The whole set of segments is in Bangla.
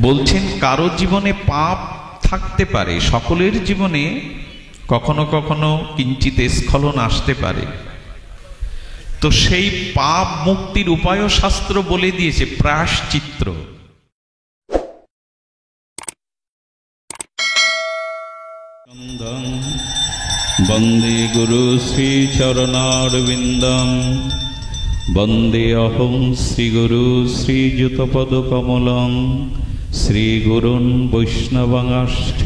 বলছেন কারো জীবনে পাপ থাকতে পারে, সকলের জীবনে কখনো কখনো কিঞ্চিত স্খলন আসতে পারে। তো সেই পাপ মুক্তির উপায়ও শাস্ত্র বলে দিয়েছে, প্রায়শ্চিত্ত। বন্দে গুরু শ্রী চরণারবিন্দম, বন্দে অহং শ্রী গুরু শ্রীযুতপদ কমলং, শ্রী গুরুন বৈষ্ণবাংশ্চ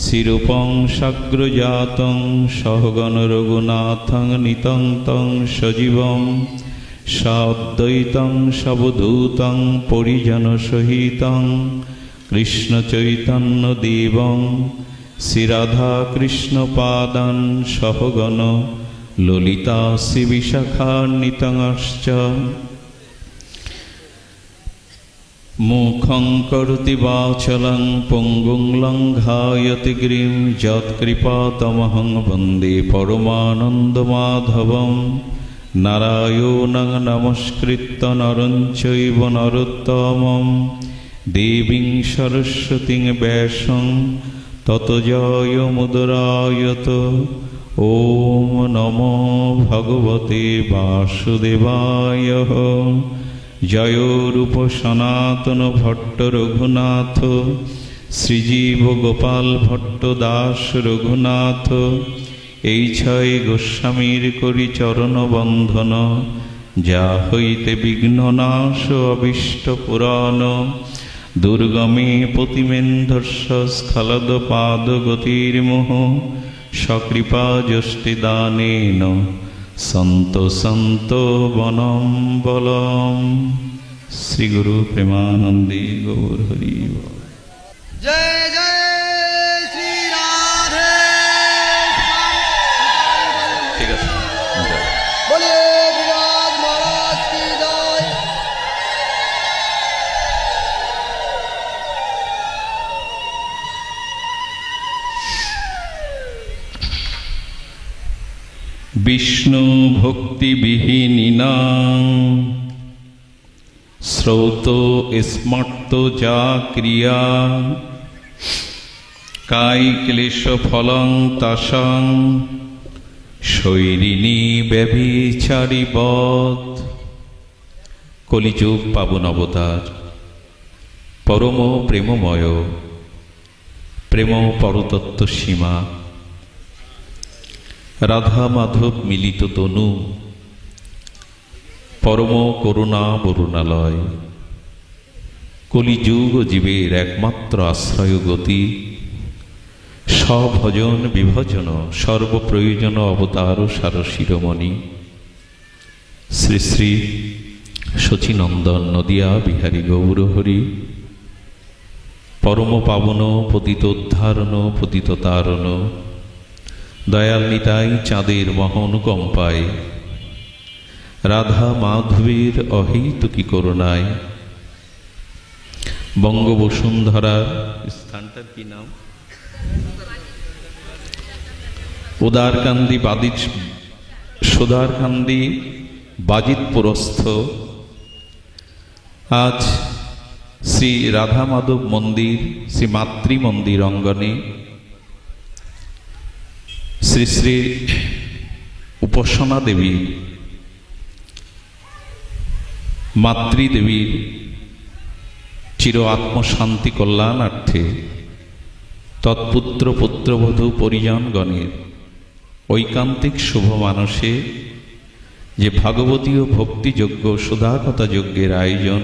শ্রীরূপং সাগ্রজাতং সহগণ রঘুনাথং নিতং তং সজীবং সাদ্বৈতং সবধূতং পরিজন সহিতং কৃষ্ণ চৈতন্য দেবং শ্রী রাধা কৃষ্ণ পাদান সহগণ ললিতা শ্রী বিশাখান্বিতংশ্চ। মুখং করোতি বাচলং পঙ্গুং লঙ্ঘায়তে গিরিম যৎকৃপাতমহং বন্দে পরমানন্দমাধবং। নারায়ণং নমস্কৃত্য নরং চৈব নরোত্তমং দেবীং সরস্বতীং ব্যাসং ততো জয়মুদরায়ত। ওম নমো ভগবতে বাসুদেবায়। জয় রূপ সনাতন ভট্ট রঘুনাথ, শ্রীজীব গোপাল ভট্ট দাস রঘুনাথ। এই ছয় গোস্বামীর করি চরণ বন্ধন, যা হইতে বিঘ্ন নাশ অবিষ্ট পুরাণ। দুর্গমে প্রতিমেন্ধস্য স্খলদ পাদ গতির্মোহ, সকৃপা যষ্টি দানেন সন্ত সন্ত বনম বলম। শ্রী গুরু প্রেমানন্দে গৌর হরি বল। জয় জয় শ্রী রাধে। ঠিক আছে, বলে বিরাজ মহারাজ কি জয়। বিষ্ণু ভক্তি বিহীনিনাং শ্রৌত স্মর্ত যা ক্রিয়া, কাই ক্লেশ ফলং তাসাং শৈরিণী ব্যভিচারী বধ। কলিযুগ পাবন অবতার, পরম প্রেমময়, প্রেম পরতত্ত্ব সীমা, রাধা মাধব মিলিত তনু, পরম করুণা বরুণালয়। কলিযুগ জীবের একমাত্র আশ্রয় গতি, স্বভজন বিভজন সর্বপ্রয়োজন অবতার সার শিরোমণি শ্রী শ্রী শচীনন্দন নদিয়া বিহারী গৌর হরি। পরম পাবন পতিত উদ্ধারণ পতিত তারণ, দয়াল নিতাই চাঁদের মহানুকম্পায়, রাধা মাধবীর অহৈতুকী করুণায়, বঙ্গবসুন্ধরার স্থানটার কি নাম, উদারকান্দি সুদারকান্দি বাজিতপুরস্থ আজ শ্রী রাধা মাধব মন্দির, শ্রী মাতৃ মন্দির অঙ্গনে শ্রী শ্রী উপাসনা দেবী মাতৃদেবীর চির আত্মশান্তি কল্যাণার্থে তৎপুত্র পুত্রবধূ পরিজনগণের ঐকান্তিক শুভ মানসে যে ভাগবতীয় ভক্তিযোগ্য সুধাকথা যজ্ঞের আয়োজন,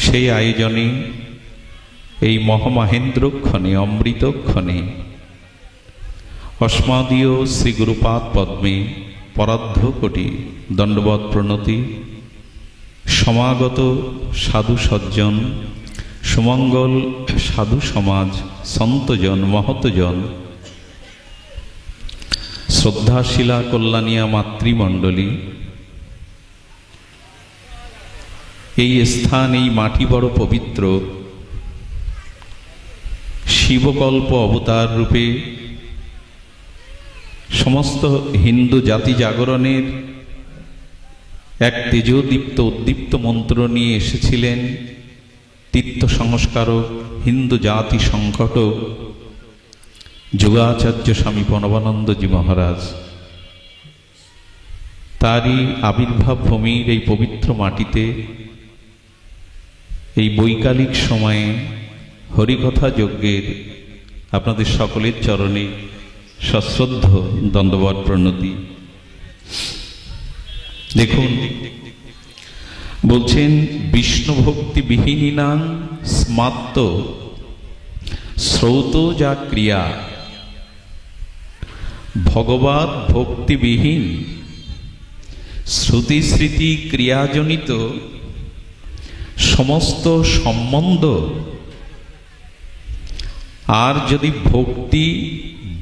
সেই আয়োজনে এই মহামহেন্দ্রক্ষণে অমৃতক্ষণে অস্মাদীয় শ্রী গুরুপাদ পদ্মে পরার্ধ কোটি দণ্ডবৎ প্রণতি। সমাগত সাধু সজ্জন, সুমঙ্গল সাধু সমাজ, সন্তজন মহতজন, শ্রদ্ধাশীলা কল্যাণিয়া মাতৃমণ্ডলী, এই স্থান, এই মাটি বড় পবিত্র। শিবকল্প অবতার রূপে সমস্ত হিন্দু জাতি জাগরণের এক তেজোদীপ্ত উদ্দীপ্ত মন্ত্র নিয়ে এসেছিলেন তীর্থ সংস্কারক, হিন্দু জাতি সংগঠক যোগাচার্য স্বামী প্রণবানন্দজি মহারাজ, তারই আবির্ভাব ভূমির এই পবিত্র মাটিতে এই বৈকালিক সময়ে হরিকথা যজ্ঞের আপনাদের সকলের চরণে সশ্রদ্ধ দণ্ডবৎ প্রণতি। দেখুন, বলছেন বিষ্ণু ভক্তি বিহীনাং স্মাত্ত শ্রৌত যা ক্রিয়া, ভগবৎ ভক্তিবিহীন শ্রুতি স্মৃতি ক্রিয়াজনিত সমস্ত সম্বন্ধ আর যদি ভক্তি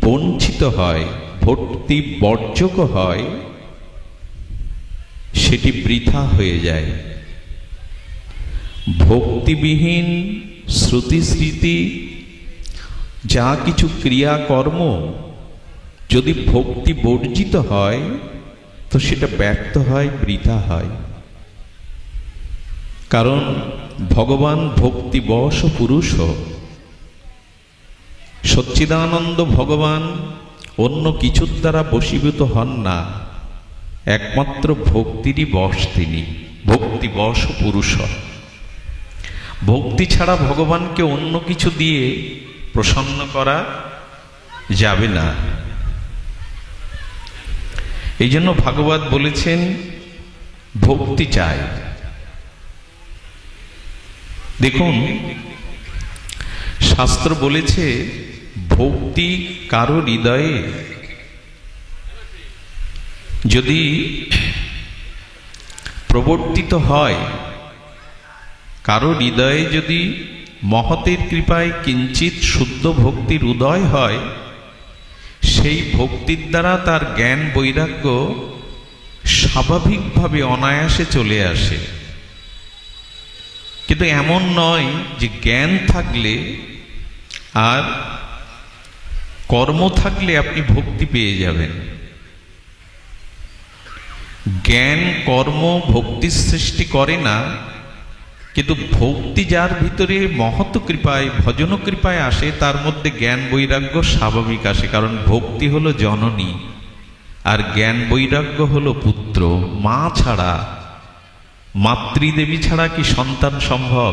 বঞ্চিত হয়, ভক্তি বর্জক হয়, সেটি বৃথা হয়ে যায়। ভক্তিবিহীন শ্রুতি স্মৃতি যা কিছু ক্রিয়াকর্ম যদি ভক্তি বর্জিত হয় তো সেটা ব্যর্থ হয়, বৃথা হয়। কারণ ভগবান ভক্তিবশ পুরুষ, সচ্চিদানন্দ ভগবান অন্য কিছুর দ্বারা বশীভূত হন না, একমাত্র ভক্তিরই বশ তিনি, ভক্তিবশ পুরুষ। ভক্তি ছাড়া ভগবানকে অন্য কিছু দিয়ে প্রসন্ন করা যাবে না। এই জন্য ভাগবত বলেছেন ভক্তি চাই। দেখুন, শাস্ত্র বলেছে ভক্তি কারো হৃদয়ে যদি প্রবর্তিত হয়, কারো হৃদয়ে যদি মহতের কৃপায় কিঞ্চিত শুদ্ধ ভক্তির উদয় হয়, সেই ভক্তির দ্বারা তার জ্ঞান বৈরাগ্য স্বাভাবিকভাবে অনায়াসে চলে আসে। কিন্তু এমন নয় যে জ্ঞান থাকলে আর কর্ম থাকলে আপনি ভক্তি পেয়ে যাবেন। জ্ঞান কর্ম ভক্তির সৃষ্টি করে না, কিন্তু ভক্তি যার ভিতরে মহৎ কৃপায় ভজন কৃপায় আসে তার মধ্যে জ্ঞান বৈরাগ্য স্বাভাবিক আসে। কারণ ভক্তি হলো জননী আর জ্ঞান বৈরাগ্য হলো পুত্র। মা ছাড়া, মাতৃদেবী ছাড়া কি সন্তান সম্ভব?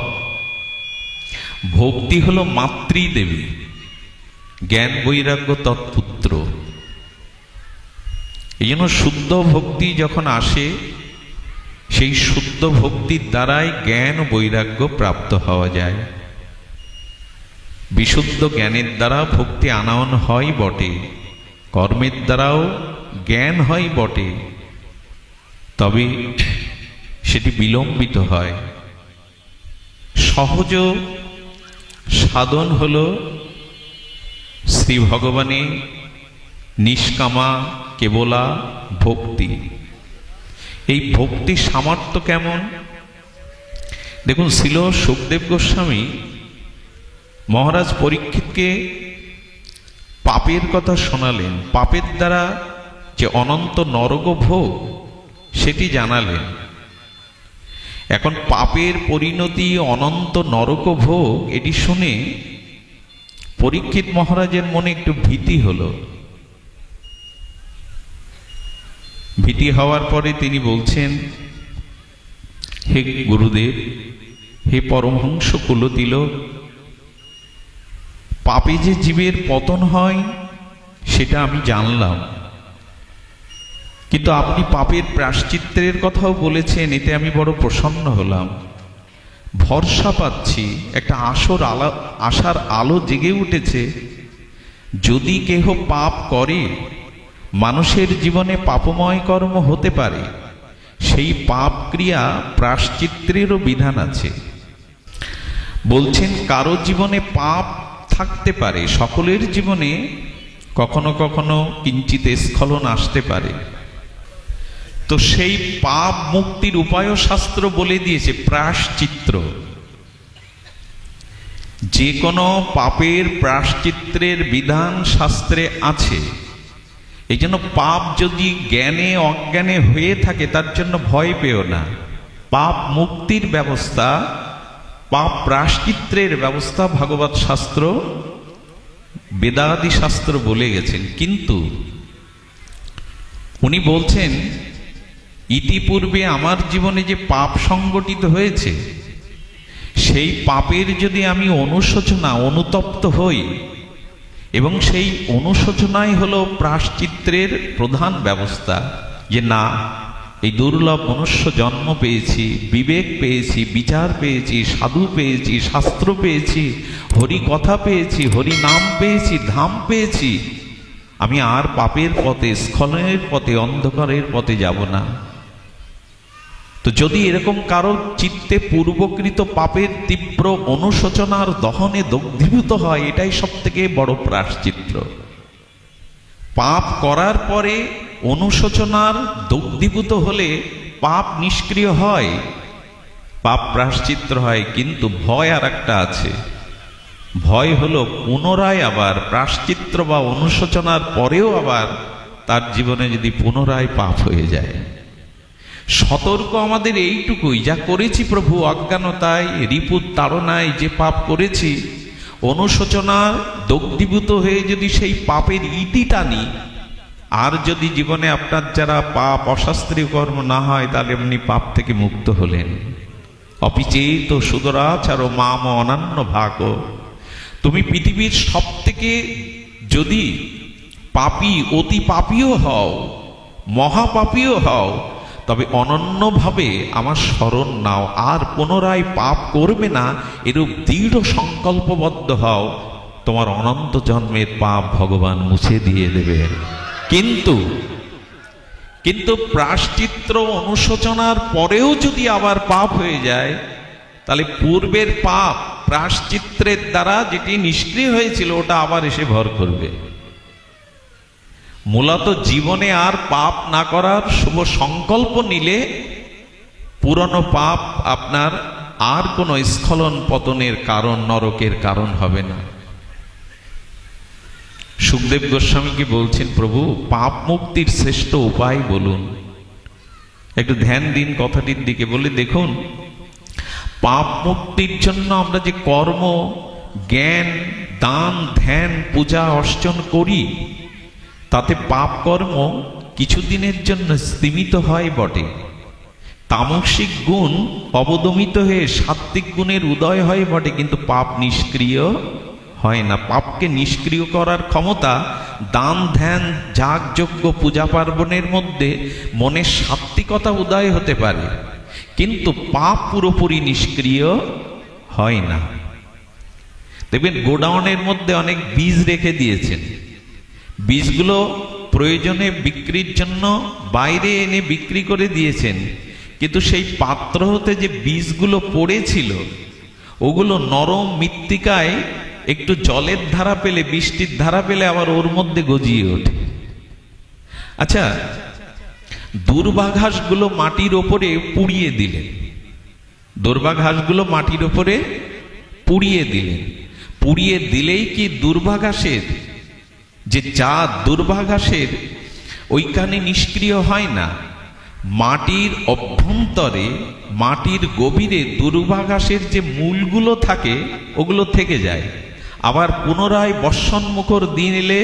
ভক্তি হলো মাতৃদেবী, জ্ঞান বৈরাগ্য তৎপুত্র। এই জন্য শুদ্ধ ভক্তি যখন আসে, সেই শুদ্ধ ভক্তির দ্বারাই জ্ঞান বৈরাগ্য প্রাপ্ত হওয়া যায়। বিশুদ্ধ জ্ঞানের দ্বারা ভক্তি আনয়ন হয় বটে, কর্মের দ্বারাও জ্ঞান হয় বটে, তবে সেটি বিলম্বিত হয়। সহজ সাধন হল শ্রী ভগবানের নিষ্কামা কেবলা ভক্তি। এই ভক্তির সামর্থ্য কেমন দেখুন। ছিল সুখদেব গোস্বামী মহারাজ পরীক্ষিতকে পাপের কথা শোনালেন, পাপের দ্বারা যে অনন্ত নরক ভোগ সেটি জানালেন। এখন পাপের পরিণতি অনন্ত নরক ভোগ এটি শুনে পরীক্ষিত মহারাজের মনে একটু ভীতি হলো। ভীতি হওয়ার পরে তিনি বলছেন, হে গুরুদেব, হে পরমহংস কুলতিলক, পাপে যে জীবের পতন হয় সেটা আমি জানলাম, কিন্তু আপনি পাপের প্রায়শ্চিত্তের কথাও বলেছেন, এতে আমি বড় প্রসন্ন হলাম। ভরসা পাচ্ছি, একটা আশার আলো জেগে উঠেছে। যদি কেহ পাপ করে, মানুষের জীবনে পাপময় কর্ম হতে পারে, সেই পাপ ক্রিয়া প্রায়শ্চিত্তেরও বিধান আছে। বলছেন কারো জীবনে পাপ থাকতে পারে, সকলের জীবনে কখনো কখনো কিঞ্চিত স্খলন আসতে পারে, তো সেই পাপ মুক্তির উপায়ও শাস্ত্র বলে দিয়েছে, প্রায়শ্চিত্ত। যে কোনো পাপের প্রায়শ্চিত্তের বিধান শাস্ত্রে আছে। এই জন্য পাপ যদি জ্ঞানে অজ্ঞানে হয়ে থাকে তার জন্য ভয় পেও না। পাপ মুক্তির ব্যবস্থা পাপ প্রায়শ্চিত্তের ব্যবস্থা ভাগবত শাস্ত্র, বেদাদি শাস্ত্র বলে গেছেন। কিন্তু উনি বলছেন ইতিপূর্বে আমার জীবনে যে পাপ সংগঠিত হয়েছে, সেই পাপের যদি আমি অনুশোচনা, অনুতপ্ত হই, এবং সেই অনুশোচনাই হলো প্রায়শ্চিত্তের প্রধান ব্যবস্থা, যে না, এই দুর্লভ মনুষ্য জন্ম পেয়েছি, বিবেক পেয়েছি, বিচার পেয়েছি, সাধু পেয়েছি, শাস্ত্র পেয়েছি, হরি কথা পেয়েছি, হরি নাম পেয়েছি, ধাম পেয়েছি, আমি আর পাপের পথে, স্খলনের পথে, অন্ধকারের পথে যাব না। তো যদি এরকম কারোর চিত্তে পূর্বকৃত পাপের তীব্র অনুশোচনার দহনে দগ্ধীভূত হয়, এটাই সব থেকে বড় প্রায়শ্চিত্ত। পাপ করার পরে অনুশোচনার দগ্ধীভূত হলে পাপ নিষ্ক্রিয় হয়, পাপ প্রায়শ্চিত্ত হয়। কিন্তু ভয় আর একটা আছে, ভয় হলো পুনরায় আবার প্রায়শ্চিত্ত বা অনুশোচনার পরেও আবার তার জীবনে যদি পুনরায় পাপ হয়ে যায়। সতর্ক আমাদের এইটুকুই, যা করেছি প্রভু অজ্ঞানতায়, রিপুর তাড়নায় যে পাপ করেছি, অনুশোচনার দগ্ধীভূত হয়ে যদি সেই পাপের ইতি টানি, আর যদি জীবনে আপনার যারা পাপ অশাস্ত্রীয় কর্ম না হয়, তাহলে এমনি পাপ থেকে মুক্ত হলেন। অপিচেত সুদরাচার মাম অনন্য ভাগ। তুমি পৃথিবীর সব থেকে যদি পাপী, অতি পাপীও হও, মহাপাপীও হও, তবে অনন্যভাবে আমার শরণ নাও, আর পুনরায় পাপ করবে না, এরূপ দৃঢ় সংকল্পবদ্ধ হও, তোমার অনন্ত জন্মের পাপ ভগবান মুছে দিয়ে দেবে। কিন্তু প্রায়শ্চিত্ত অনুশোচনার পরেও যদি আবার পাপ হয়ে যায়, তাহলে পূর্বের পাপ প্রায়শ্চিত্তের দ্বারা যেটি নিষ্ক্রিয় হয়েছিল, ওটা আবার এসে ভর করবে। মূলত জীবনে আর পাপ না করার শুভ সংকল্প নিলে পুরনো পাপ আপনার আর কোনো স্খলন পতনের কারণ, নরকের কারণ হবে না। সুখদেব গোস্বামীকে বলছেন, প্রভু পাপ মুক্তির শ্রেষ্ঠ উপায় বলুন। একটু ধ্যান দিন কথাটির দিকে। বলে দেখুন, পাপ মুক্তির জন্য আমরা যে কর্ম, জ্ঞান, দান, ধ্যান, পূজা অর্চন করি, তাতে পাপ কর্ম কিছুদিনের জন্য স্তিমিত হয় বটে। তামসিক গুণ অবদমিত হয়ে সাত্ত্বিক গুণের উদয় হয় বটে, কিন্তু পাপ নিষ্ক্রিয় হয় না। পাপকে নিষ্ক্রিয় করার ক্ষমতা দান, ধ্যান, যাগ, যজ্ঞ, পূজা পার্বণের মধ্যে মনের সাত্ত্বিকতা উদয় হতে পারে, কিন্তু পাপ পুরোপুরি নিষ্ক্রিয় হয় না। দেখবেন গোডাউনের মধ্যে অনেক বীজ রেখে দিয়েছেন, বীজগুলো প্রয়োজনে বিক্রির জন্য বাইরে এনে বিক্রি করে দিয়েছেন, কিন্তু সেই পাত্র হতে যে বীজগুলো পড়েছিল, ওগুলো নরম মৃত্তিকায় একটু জলের ধারা পেলে, বৃষ্টির ধারা পেলে আবার ওর মধ্যে গজিয়ে ওঠে। আচ্ছা, দুর্বাঘাসগুলো মাটির ওপরে পুড়িয়ে দিলেন, দুর্বাঘাসগুলো মাটির ওপরে পুড়িয়ে দিলেন, পুড়িয়ে দিলেই কি দুর্বাঘাসের যে চাঁদ, দুর্বাঘাসের ওইখানে নিষ্ক্রিয় হয় না। মাটির অভ্যন্তরে, মাটির গভীরে দুর্বাঘাসের যে মূলগুলো থাকে, ওগুলো থেকে যায়। আবার পুনরায় বর্ষণমুখর দিন এলে,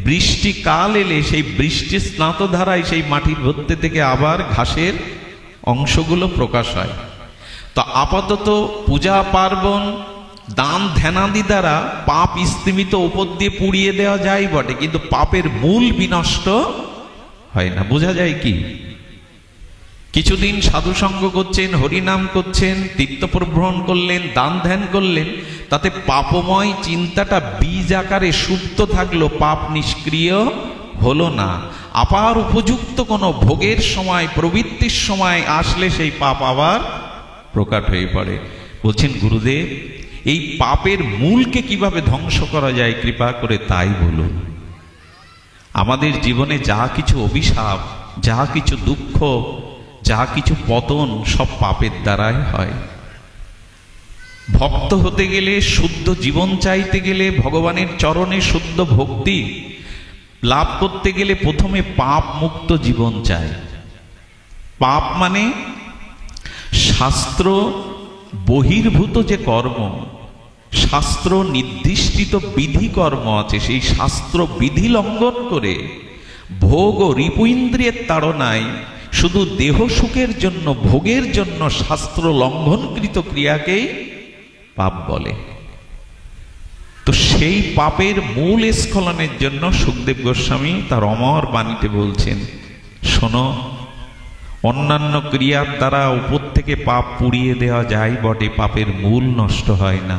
বৃষ্টিকাল এলে, সেই বৃষ্টির স্নাত ধারায় সেই মাটির মধ্যে থেকে আবার ঘাসের অংশগুলো প্রকাশ হয়। তো আপাতত পূজা পার্বণ, দান, ধ্যানাদি দ্বারা পাপ স্তিমিত উপর দিয়ে পুড়িয়ে দেওয়া যায় বটে, কিন্তু পাপের মূল বিনষ্ট হয় না। বোঝা যায় কি? কিছুদিন সাধুসঙ্গ করছেন, হরিনাম করছেন, তীর্থপ্রভ্রমণ করলেন, দান ধ্যান করলেন, তাতে পাপময় চিন্তাটা বীজ আকারে সুপ্ত থাকলো, পাপ নিষ্ক্রিয় হলো না। আবার উপযুক্ত কোনো ভোগের সময়, প্রবৃত্তির সময় আসলে সেই পাপ আবার প্রকট হয়ে পড়ে। বলছেন গুরুদেব, এই পাপের মূলকে কিভাবে ধ্বংস করা যায়, কৃপা করে তাই বলুন। আমাদের জীবনে যা কিছু অভিশাপ, যা কিছু দুঃখ, যা কিছু পতন, সব পাপের দ্বারাই হয়। ভক্ত হতে গেলে, শুদ্ধ জীবন চাইতে গেলে, ভগবানের চরণে শুদ্ধ ভক্তি লাভ করতে গেলে প্রথমে পাপ মুক্ত জীবন চাই। পাপ মানে শাস্ত্র বহির্ভূত যে কর্ম, শাস্ত্র নির্দিষ্টিত বিধি কর্ম আছে, সেই শাস্ত্র বিধি লঙ্ঘন করে ভোগ ও রিপু ইন্দ্রিয়ের তাড়নায় শুধু দেহ সুখের জন্য, ভোগের জন্য শাস্ত্র লঙ্ঘনকৃত ক্রিয়াকেই পাপ বলে। তো সেই পাপের মূল স্খলনের জন্য সুখদেব গোস্বামী তার অমর বাণীতে বলছেন, শোনো, অন্যান্য ক্রিয়ার দ্বারা উপর থেকে পাপ পুড়িয়ে দেওয়া যায় বটে, পাপের মূল নষ্ট হয় না।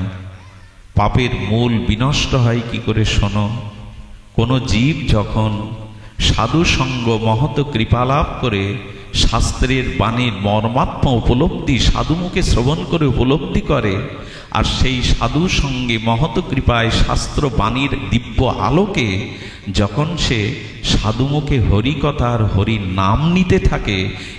পাপের মূল বিনষ্ট হয় কি করে শোনো। কোন জীব যখন সাধু সঙ্গ মহৎ কৃপালাভ করে শাস্ত্রের বাণীর মর্মাত্মা উপলব্ধি সাধুমুখে শ্রবণ করে উপলব্ধি করে, আর সেই সাধু সঙ্গে মহৎ কৃপায় শাস্ত্র বাণীর দিব্য আলোকে যখন সে সাধুমুখে হরিকথা আর হরি নাম নিতে থাকে,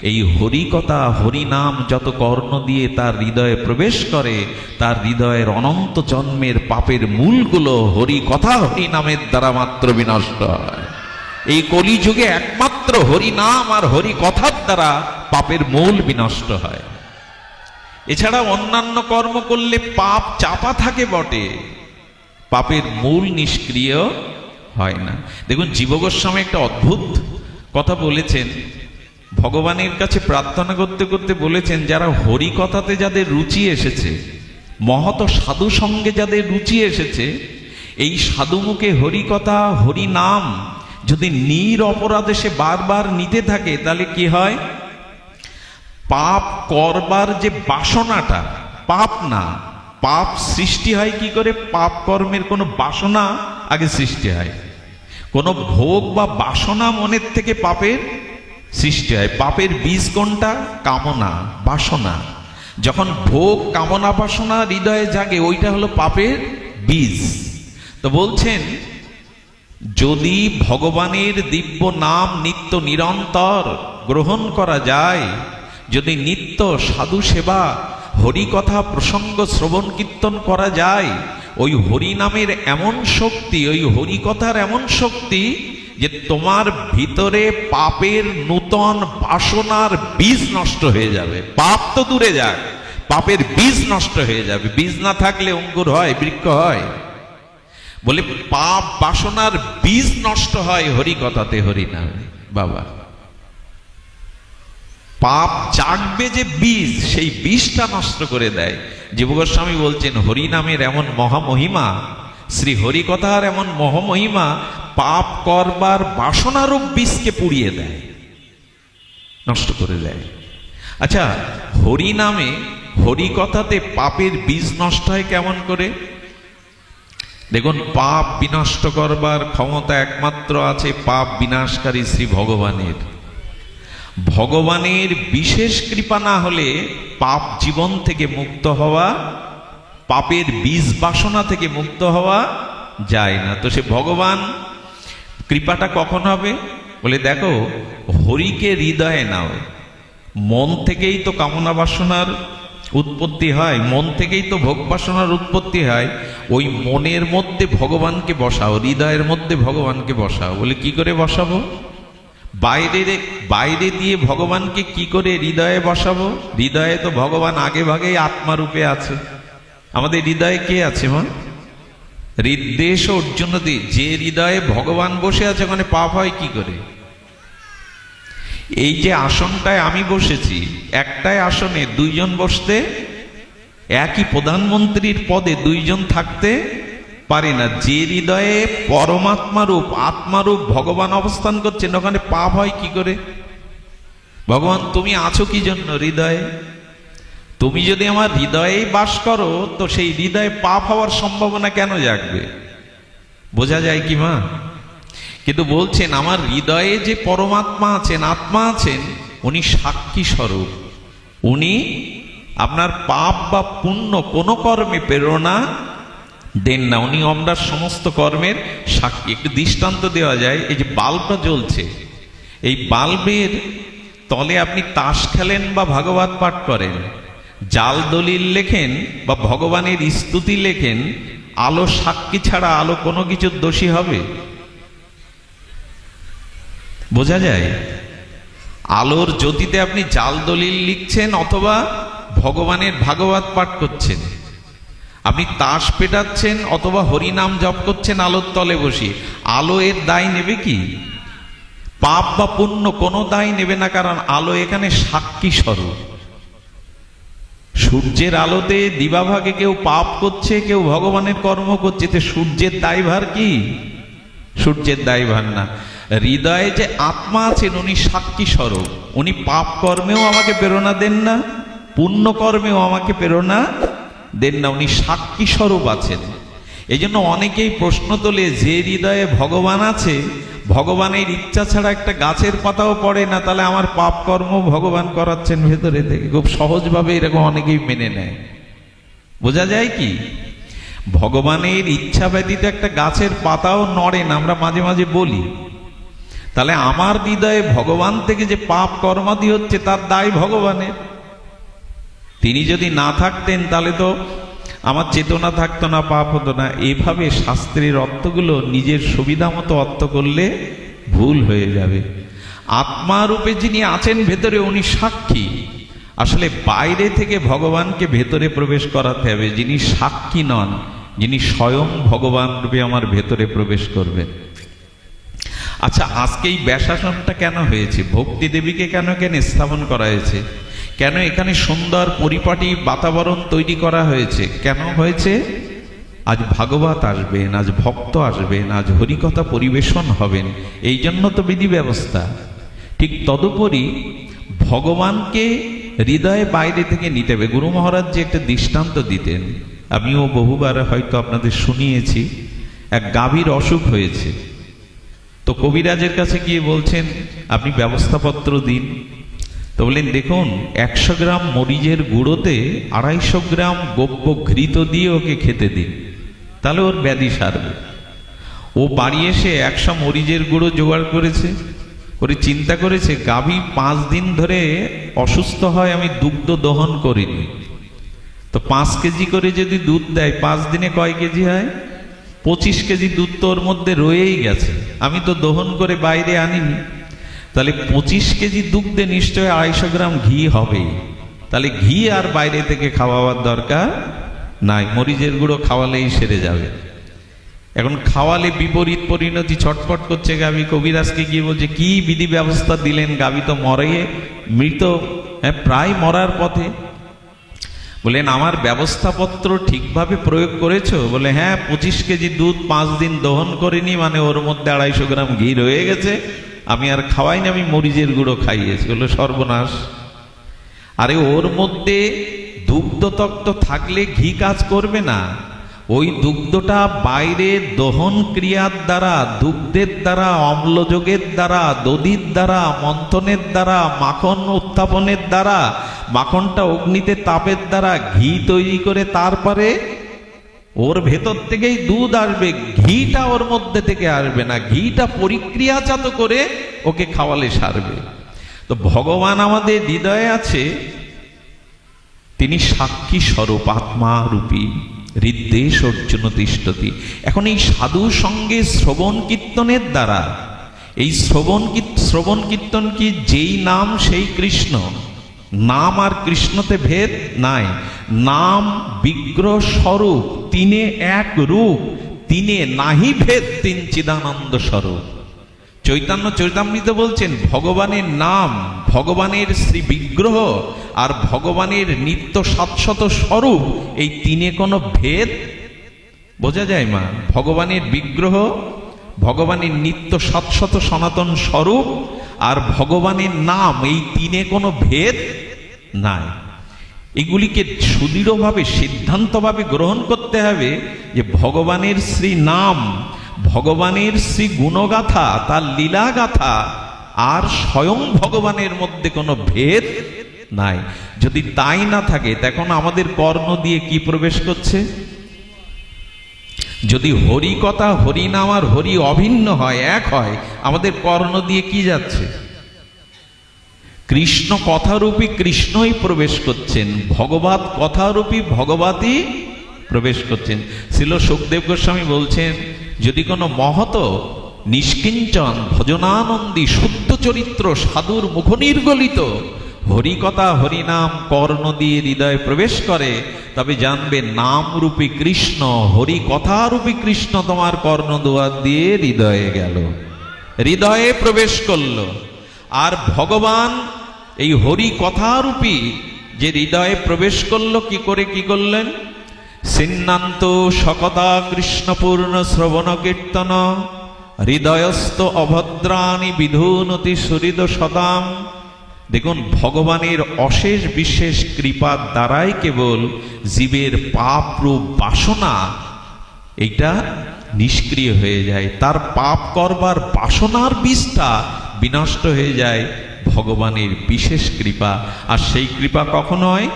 এই হরিকথা হরিনাম যত কর্ণ দিয়ে তার হৃদয়ে প্রবেশ করে, তার হৃদয়ের অনন্ত জন্মের পাপের মূলগুলো হরিকথা হরিনামের দ্বারা মাত্র বিনষ্ট হয়। এই কলিযুগে একমাত্র হরিনাম আর হরিকথার দ্বারা পাপের মূল বিনষ্ট হয়। এছাড়া অন্যান্য কর্ম করলে পাপ চাপা থাকে বটে, পাপের মূল নিষ্ক্রিয় হয় না। দেখুন, জীব গোস্বামী একটা অদ্ভুত কথা বলেছেন। ভগবানের কাছে প্রার্থনা করতে করতে বলেছেন, যারা হরিকথাতে যাদের রুচি এসেছে, মহৎ সাধু সঙ্গে যাদের রুচি এসেছে, এই সাধুমুখে হরিকথা হরিনাম যদি নির অপরাধে সে বারবার নিতে থাকে, তাহলে কি হয়? পাপ করবার যে বাসনাটা, পাপ না, পাপ সৃষ্টি হয় কি করে? পাপ কর্মের কোনো বাসনা আগে সৃষ্টি হয়। কোনো ভোগ বা বাসনা মনের থেকে পাপের সৃষ্টি হয়। পাপের বীজ কোনটা? কামনা, বাসনা। যখন ভোগ কামনা বাসনা হৃদয়ে জাগে, ওইটা হলো পাপের বীজ। তো বলছেন, যদি ভগবানের দিব্য নাম নিত্য নিরন্তর গ্রহণ করা যায়, যদি নিত্য সাধু সেবা হরিকথা প্রসঙ্গ শ্রবণ কীর্তন করা যায়, ওই হরি নামের এমন শক্তি, ওই হরিকথার এমন শক্তি যে তোমার ভিতরে পাপের নূতন বাসনার বীজ নষ্ট হয়ে যাবে। পাপ তো দূরে যাক, পাপের বীজ নষ্ট হয়ে যাবে। বীজ না থাকলে অঙ্কুর হয়, বৃক্ষ হয়? বলে পাপ বাসনার বীজ নষ্ট হয় হরিকথাতে, হরিনামে। বাবা, পাপ জাগবে যে বীজ, সেই বীজটা নষ্ট করে দেয়। জীব গোস্বামী বলছেন, হরিনামের এমন মহামহিমা, শ্রী হরিকথার এমন মহামহিমা, পাপ করবার বাসনারূপ বীজকে পুড়িয়ে দেয়, নষ্ট করে দেয়। আচ্ছা, হরিনামে হরিকথাতে পাপের বীজ নষ্ট হয় কেমন করে? দেখুন, পাপ বিনষ্ট করবার ক্ষমতা একমাত্র আছে পাপ বিনাশকারী শ্রী ভগবানের। ভগবানের বিশেষ কৃপা না হলে পাপ জীবন থেকে মুক্ত হওয়া, পাপের বীজ বাসনা থেকে মুক্ত হওয়া যায় না। তো সে ভগবান কৃপাটা কখন হবে? বলে দেখো, হরিকে হৃদয়ে নাও। মন থেকেই তো কামনা বাসনার উৎপত্তি হয়, মন থেকেই তো ভোগ বাসনার উৎপত্তি হয়। ওই মনের মধ্যে ভগবানকে বসাও, হৃদয়ের মধ্যে ভগবানকে বসাও। বলে কি করে বসাবো? বাইরে দিয়ে ভগবানকে কি করে হৃদয়ে বসাবো? হৃদয়ে তো ভগবান আগে ভাগেই আত্মারূপে আছে। আমাদের হৃদয়ে কে আছে মা? হৃদ্দেশ অর্জুন দি। যে হৃদয়ে ভগবান বসে আছে, ওখানে পাপ হয় কি করে? এই যে আসনটায় আমি বসেছি, একটাই আসনে দুইজন বসতে, একই প্রধানমন্ত্রীর পদে দুইজন থাকতে পারে না। যে হৃদয়ে পরমাত্মারূপ আত্মারূপ ভগবান অবস্থান করছেন, ওখানে পাপ হয় কি করে? ভগবান তুমি আছো কি জন্য? হৃদয়ে। তুমি যদি আমার হৃদয়ে বাস করো, তো সেই হৃদয়ে পাপ হওয়ার সম্ভাবনা কেন জাগবে? বোঝা যায় কি মা? কিন্তু বলছেন, আমার হৃদয়ে যে পরমাত্মা আছেন, আত্মা আছেন, উনি সাক্ষী স্বরূপ। উনি আপনার পাপ বা পুণ্য কোনো কর্মে প্রেরণা দেন না। উনি আমরা সমস্ত কর্মের সাক্ষী। একটু দৃষ্টান্ত দেওয়া যায়, এই যে বাল্বটা জ্বলছে, এই বাল্বের তলে আপনি তাস খেলেন বা ভাগবত পাঠ করেন, জাল দলিল লেখেন বা ভগবানের স্তুতি লেখেন, আলো সাক্ষী ছাড়া আলো কোনো কিছুর দোষী হবে? বোঝা যায়? আলোর জ্যোতিতে আপনি জাল দলিল লিখছেন অথবা ভগবানের ভাগবত পাঠ করছেন, আপনি তাস পেটাচ্ছেন অথবা হরিনাম জপ করছেন আলোর তলে বসে, আলো এর দায় নেবে কি? পাপ বা পুণ্য কোনো দায় নেবে না, কারণ আলো এখানে সাক্ষী স্বরূপ। সূর্যের আলোতে দিবাভাগে কেউ পাপ করছে, কেউ ভগবানের কর্ম করছে, তো সূর্যের দায়ভার কি? সূর্যের দায়ভার না। হৃদয়ে যে আত্মা আছেন উনি সাক্ষী স্বরূপ, উনি পাপ কর্মেও আমাকে প্রেরণা দেন না, পুণ্য কর্মেও আমাকে প্রেরণা দেন না, উনি সাক্ষী স্বরূপ আছেন। এই জন্য অনেকেই প্রশ্ন তোলে, যে হৃদয়ে ভগবান আছে, ভগবানের ইচ্ছা ছাড়া একটা গাছের পাতাও পড়ে না, তাহলে আমার পাপ কর্ম ভগবান করাচ্ছেন ভেতরে থেকে। খুব সহজভাবে এরকম অনেকেই মেনে নেয়। বোঝা যায় কি? ভগবানের ইচ্ছা ব্যতীত একটা গাছের পাতাও নড়ে না, আমরা মাঝে মাঝে বলি। তাহলে আমার হৃদয়ে ভগবান থেকে যে পাপ কর্মাদি হচ্ছে তার দায় ভগবানের। তিনি যদি না থাকতেন তাহলে তো আমার চেতনা থাকতো না, পাপ হতো না। এভাবে শাস্ত্রের অর্থগুলো নিজের সুবিধা মতো অর্থ করলে ভুল হয়ে যাবে। আত্মা রূপে যিনি আছেন ভেতরে উনি সাক্ষী। আসলে বাইরে থেকে ভগবানকে ভেতরে প্রবেশ করাতে হবে। যিনি সাক্ষী নন, যিনি স্বয়ং ভগবান রূপে আমার ভেতরে প্রবেশ করবেন। আচ্ছা, আজকে এই ব্যাসাসনটা কেন হয়েছে? ভক্তি দেবীকে কেন স্থাপন করা হয়েছে? কেন এখানে সুন্দর পরিপাটি বাতাবরণ তৈরি করা হয়েছে? কেন হয়েছে? আজ ভাগবত আসবেন, আজ ভক্ত আসবেন, আজ হরিকথা পরিবেশন হবেন, এই জন্য তো বিধি ব্যবস্থা। ঠিক তদুপরি ভগবানকে হৃদয়ে বাইরে থেকে নিতে হবে। গুরু মহারাজ যে একটা দৃষ্টান্ত দিতেন, আমিও বহুবার হয়তো আপনাদের শুনিয়েছি। এক গাভীর অসুখ হয়েছে, তো কবিরাজের কাছে গিয়ে বলছেন আপনি ব্যবস্থাপত্র দিন। তো বললেন, দেখুন 100 গ্রাম মরিচের গুঁড়োতে 250 গ্রাম গোপ্য ঘৃত দিয়ে ওকে খেতে দিন, তাহলে ওর ব্যাধি সারবে। ও বাড়ি এসে 100 মরিচের গুঁড়ো জোগাড় করেছে, করে চিন্তা করেছে গাভী 5 দিন ধরে অসুস্থ হয়, আমি দুগ্ধ দহন করিনি, তো 5 কেজি করে যদি দুধ দেয় 5 দিনে কয় কেজি হয়? 25 কেজি দুধ তো ওর মধ্যে রয়েই গেছে, আমি তো দহন করে বাইরে আনিনি। তাহলে 25 কেজি দুগ্ধে নিশ্চয় 250 গ্রাম ঘি হবেই। তাহলে ঘি আর বাইরে থেকে খাওয়াবার দরকার নাই, মরিচের গুঁড়ো খাওয়ালেই সেরে যাবে। এখন খাওয়ালে বিপরীত পরিণতি, ছটফট করছে গাভী। কবিরাজকে গিয়ে বলছে, কি বিধি ব্যবস্থা দিলেন? গাভী তো মৃত, প্রায় মরার পথে। বলেন, আমার ব্যবস্থাপত্র ঠিকভাবে প্রয়োগ করেছো? বলে, হ্যাঁ, 25 কেজি দুধ 5 দিন দহন করিনি, মানে ওর মধ্যে 250 গ্রাম ঘি রয়ে গেছে, আমি আর খাওয়াইনি, আমি মরিচের গুঁড়ো খাইয়েছি। বলে, সর্বনাশ! আরে ওর মধ্যে দুগ্ধতক্ত থাকলে ঘি কাজ করবে না। ওই দুগ্ধটা বাইরে দহন ক্রিয়ার দ্বারা, দুগ্ধের দ্বারা, অম্লযোগের দ্বারা, দধির দ্বারা, মন্থনের দ্বারা, মাখন উত্থাপনের দ্বারা, মাখনটা অগ্নিতে তাপের দ্বারা ঘি তৈরি করে তারপরে ওর ভেতর থেকেই দুধ আসবে, ঘিটা ওর মধ্যে থেকে আসবে না। ঘিটা পরিক্রিয়াজাত করে ওকে খাওয়ালে সারবে। তো ভগবান আমাদের হৃদয়ে আছে, তিনি সাক্ষী স্বরূপ, আত্মা রূপী। হৃদ্দেশ অর্জুন তিষ্ঠতি। এখন এই সাধু সঙ্গে শ্রবণ কীর্তনের দ্বারা, এই শ্রবণ কীর্তন কি? যেই নাম সেই কৃষ্ণ। নাম আর কৃষ্ণতে ভেদ নাই। নাম বিগ্রহ স্বরূপ, তিনে এক রূপ, তিনে নাহি ভেদ, তিন চিদানন্দ স্বরূপ। চৈতন্য চরিতামৃত বলছেন, ভগবানের নাম, ভগবানের শ্রী বিগ্রহ আর ভগবানের নিত্য শাশ্বত স্বরূপ, এই তিনে কোনো ভেদ বোঝা যায় মা? ভগবানের বিগ্রহ, ভগবানের নিত্য শাশ্বত সনাতন স্বরূপ আর ভগবানের নাম, এই তিনে কোনো ভেদ নাই। এগুলিকে সুদৃঢ়ভাবে সিদ্ধান্তভাবে গ্রহণ করতে হবে যে ভগবানের শ্রী নাম, ভগবানের শ্রী গুণগাথা, তার লীলাগাথা আর স্বয়ং ভগবানের মধ্যে কোনো ভেদ নাই। যদি তাই না থাকে, তখন আমাদের কর্ণ দিয়ে কি প্রবেশ করছে? যদি হরি কথা, হরি নাম আর হরি অভিন্ন হয়, এক হয়, আমাদের কর্ণ দিয়ে কি যাচ্ছে? কৃষ্ণ কথারূপী কৃষ্ণই প্রবেশ করছেন, ভগবত কথারূপী ভগবতী প্রবেশ করছেন। শ্রীল সুখদেব গোস্বামী বলছেন, যদি কোনো মহত নিষ্কিঞ্চন ভজনানন্দী শুদ্ধ চরিত্র সাধুর মুখ নির্গলিত হরিকথা হরিনাম কর্ণ দিয়ে হৃদয়ে প্রবেশ করে, তবে জানবে নাম রূপী কৃষ্ণ, হরিকথা রূপী কৃষ্ণ তোমার কর্ণদুয়ার দিয়ে হৃদয়ে গেল, হৃদয়ে প্রবেশ করল। আর ভগবান এই হরিকথা রূপী যে হৃদয়ে প্রবেশ করলো, কি করে কি করলেন? সিন্নান্ত সকতা কৃষ্ণপূর্ণ শ্রবণ কীর্তন হৃদয়স্থ অভদ্রাণি বিধুনতি সুহৃদ সদাম। দেখুন, ভগবানের অশেষ বিশেষ কৃপার দ্বারাই কেবল জীবের পাপ রূপ বাসনা এটা নিষ্ক্রিয় হয়ে যায়, তার পাপ করবার বাসনার বিষটা বিনষ্ট হয়ে যায় ভগবানের বিশেষ কৃপা। আর সেই কৃপা কখন হয়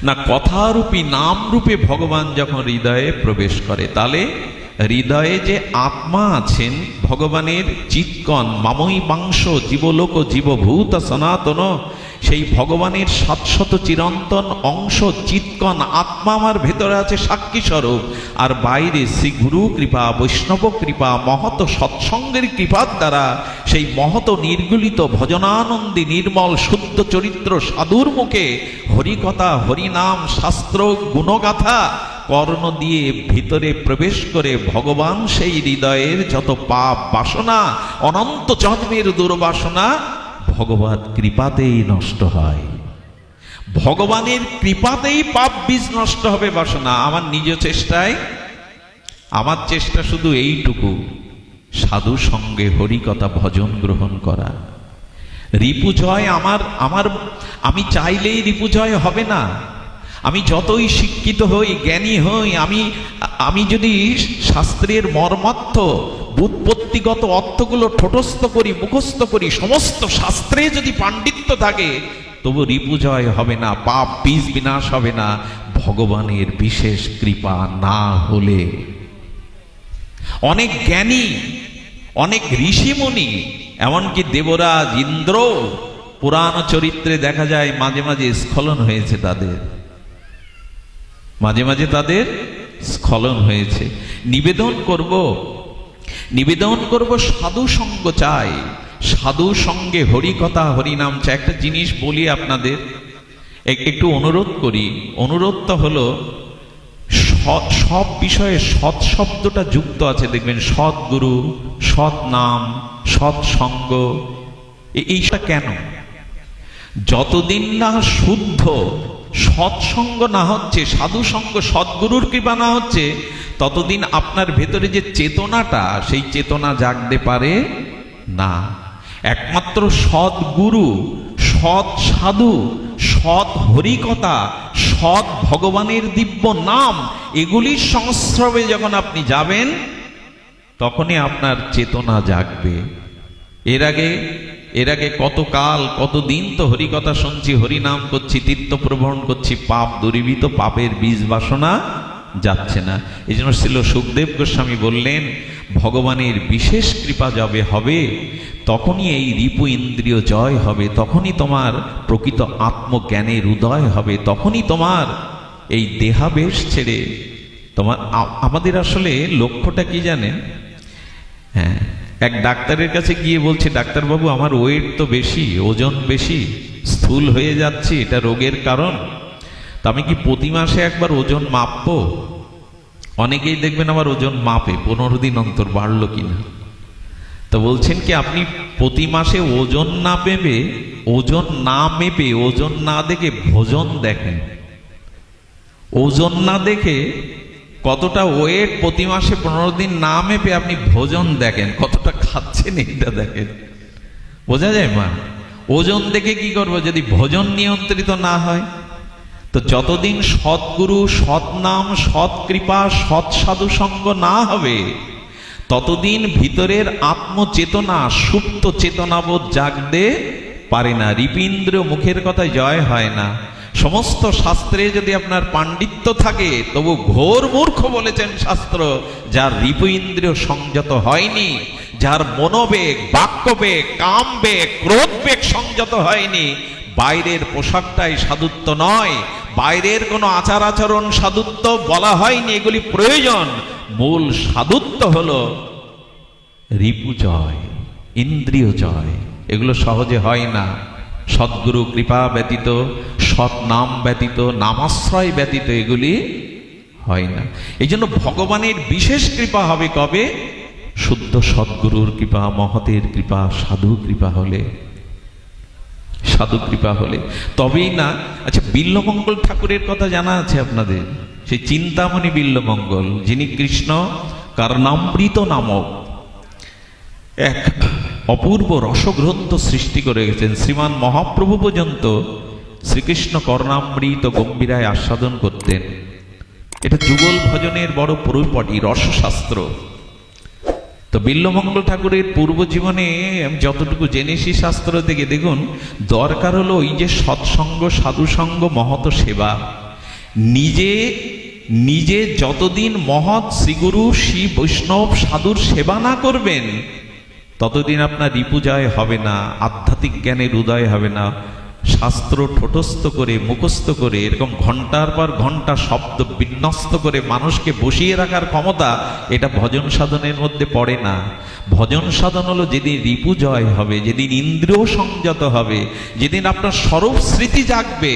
না, কথারূপী নাম রূপে ভগবান যখন হৃদয়ে প্রবেশ করে। তাহলে হৃদয়ে যে আত্মা আছেন ভগবানের চিৎকন মামই বাংশ জীবলোক জীবভূত সনাতন, সেই ভগবানের শাশ্বত চিরন্তন অংশ চিৎকন আত্মা আমার ভেতরে আছে সাক্ষী স্বরূপ। আর বাইরে শ্রী গুরু কৃপা, বৈষ্ণব কৃপা, মহৎ সৎসঙ্গের কৃপার দ্বারা সেই মহৎ নির্গুলিত ভজনানন্দী নির্মল শুদ্ধ চরিত্র সাধুর মুখে হরিকথা হরিনাম শাস্ত্র গুণগাথা কর্ণ দিয়ে ভিতরে প্রবেশ করে ভগবান সেই হৃদয়ের যত পাপ বাসনা, অনন্ত জন্মের দুর্বাসনা ভগবত কৃপাতেই নষ্ট হয়। ভগবানের কৃপাতেই পাপ বীজ নষ্ট হবে, বাসনা। আমার নিজ চেষ্টায়, আমার চেষ্টা শুধু এইটুকু, সাধু সঙ্গে হরিকথা ভজন গ্রহণ করা। রিপুজয় আমি চাইলেই রিপুজয় হবে না। আমি যতই শিক্ষিত হই, জ্ঞানী হই, আমি যদি শাস্ত্রের মর্মার্থ বুৎপত্তিগত অর্থগুলো ঠোঁটস্থ করি, মুখস্থ করি, সমস্ত শাস্ত্রে যদি পাণ্ডিত্য থাকে, তবু রিপুজয় হবে না, পাপ বীজ বিনাশ হবে না ভগবানের বিশেষ কৃপা না হলে। অনেক জ্ঞানী, অনেক ঋষিমুনি, এমনকি দেবরাজ ইন্দ্র, পুরাণ চরিত্রে দেখা যায় মাঝে মাঝে স্খলন হয়েছে তাদের, মাঝে মাঝে তাদের স্খলন হয়েছে। নিবেদন করব সাধু সঙ্গ চাই, সাধু সঙ্গে হরিকথা হরিনাম চাই। একটা জিনিস বলি আপনাদের, একটু অনুরোধ করি। অনুরোধটা হলো, সব বিষয়ে সৎ শব্দটা যুক্ত আছে, দেখবেন সৎগুরু, সৎ নাম, সৎসঙ্গ। এইটা কেন? যতদিন না শুদ্ধ সৎসঙ্গ না হচ্ছে, সাধু সঙ্গ, সদ্গুরুর কৃপা না হচ্ছে, ততদিন আপনার ভেতরে যে চেতনাটা, সেই চেতনা জাগতে পারে না। একমাত্র সদ্গুরু, সৎ সাধু, সৎ হরিকথা, সৎ ভগবানের দিব্য নাম, এগুলির সংস্রবে যখন আপনি যাবেন, তখনই আপনার চেতনা জাগবে। এর আগে কত কাল, কতদিন তো হরিকথা শুনছি, হরিনাম করছি, তীর্থপ্রভণ করছি, পাপ দূরীভূত, পাপের বীজ বাসনা যাচ্ছে না। এই জন্য ছিল সুখদেব গোস্বামী বললেন, ভগবানের বিশেষ কৃপা যবে হবে, তখনই এই রিপু ইন্দ্রিয় জয় হবে, তখনই তোমার প্রকৃত আত্মজ্ঞানের উদয় হবে, তখনই তোমার এই দেহাবেশ ছেড়ে তোমার। আমাদের আসলে লক্ষ্যটা কি জানেন? হ্যাঁ, এক ডাক্তারের কাছে গিয়ে বলছে, ডাক্তারবাবু আমার ওয়েট তো বেশি, ওজন বেশি, স্থূল হয়ে যাচ্ছে, এটা রোগের কারণ, তা আমি কি প্রতি মাসে একবার ওজন মাপবো? অনেকেই দেখবেন আমার ওজন মাপে 15 দিন অন্তর বাড়লো কিনা। তো বলছেন কি, আপনি প্রতি মাসে ওজন না মেপে, ওজন না দেখে ভোজন দেখেন। ওজন না দেখে কতটা ওয়েট প্রতি মাসে 15 দিন না মেপে আপনি ভোজন দেখেন, কতটা খাচ্ছেন এটা দেখেন, বোঝা যায় মা? ওজন দেখে কি করবো যদি ভোজন নিয়ন্ত্রিত না হয়? তো যতদিন সৎগুরু, সৎ নাম, সৎ কৃপা, সৎ সাধু সঙ্গ না হবে, ততদিন ভিতরের আত্মচেতনা, সুপ্ত চেতনাবোধ জাগতে পারে না। রিপীন্দ্র মুখের কথায় জয় হয় না। সমস্ত শাস্ত্রে যদি আপনার পাণ্ডিত্য থাকে, তবু ঘোর মূর্খ বলেছেন শাস্ত্র, যার রিপু ইন্দ্রিয় সংযত হয়নি, যার মনোবেগ, বাক্যবেগ, কামবেগ, ক্রোধবেগ সংযত হয়নি। বাইরের পোশাকটাই সাধুত্ব নয়, বাইরের কোনো আচার আচরণ সাধুত্ব বলা হয়নি, এগুলি প্রয়োজন। মূল সাধুত্ব হলো রিপু জয়, ইন্দ্রিয় জয়। এগুলো সহজে হয় না, সদ্গুরু কৃপা ব্যতীত, সৎ নাম ব্যতীত, নামাশ্রয় ব্যতীত এগুলি হয় না। এই জন্য ভগবানের বিশেষ কৃপা হবে কবে? শুদ্ধ সদ্গুরুর কৃপা, মহতের কৃপা, সাধু কৃপা হলে, সাধু কৃপা হলে তবেই না। আচ্ছা, বিল্বমঙ্গল ঠাকুরের কথা জানা আছে আপনাদের? সেই চিন্তামণি বিল্বমঙ্গল, যিনি কৃষ্ণ কর্ণামৃত নামক এক অপূর্ব রসগ্রন্থ সৃষ্টি করে গেছেন। শ্রীমান মহাপ্রভু পর্যন্ত শ্রীকৃষ্ণ কর্ণামৃত গম্ভীরায় আস্বাদন করতেন। এটা যুগল ভজনের বড় পরিপাটি রসশাস্ত্র। তো বিল্বমঙ্গল ঠাকুরের পূর্ব জীবনে আমি যতটুকু জেনেছি শাস্ত্র থেকে, দেখুন দরকার হলো ওই যে সৎসঙ্গ, সাধুসঙ্গ, মহৎ সেবা। নিজে নিজে যতদিন মহৎ শ্রীগুরু শ্রী বৈষ্ণব সাধুর সেবা না করবেন, ততদিন আপনার রিপুজয় হবে না, আধ্যাত্মিক জ্ঞানের উদয় হবে না। শাস্ত্র ঠোঁটস্থ করে, মুখস্থ করে, এরকম ঘন্টার পর ঘন্টা শব্দ বিন্যস্ত করে মানুষকে বসিয়ে রাখার ক্ষমতা, এটা ভজন সাধনের মধ্যে পড়ে না। ভজন সাধন হলো যেদিন রিপুজয় হবে, যেদিন ইন্দ্রিয় সংযত হবে, যেদিন আপনার স্বরূপ স্মৃতি জাগবে।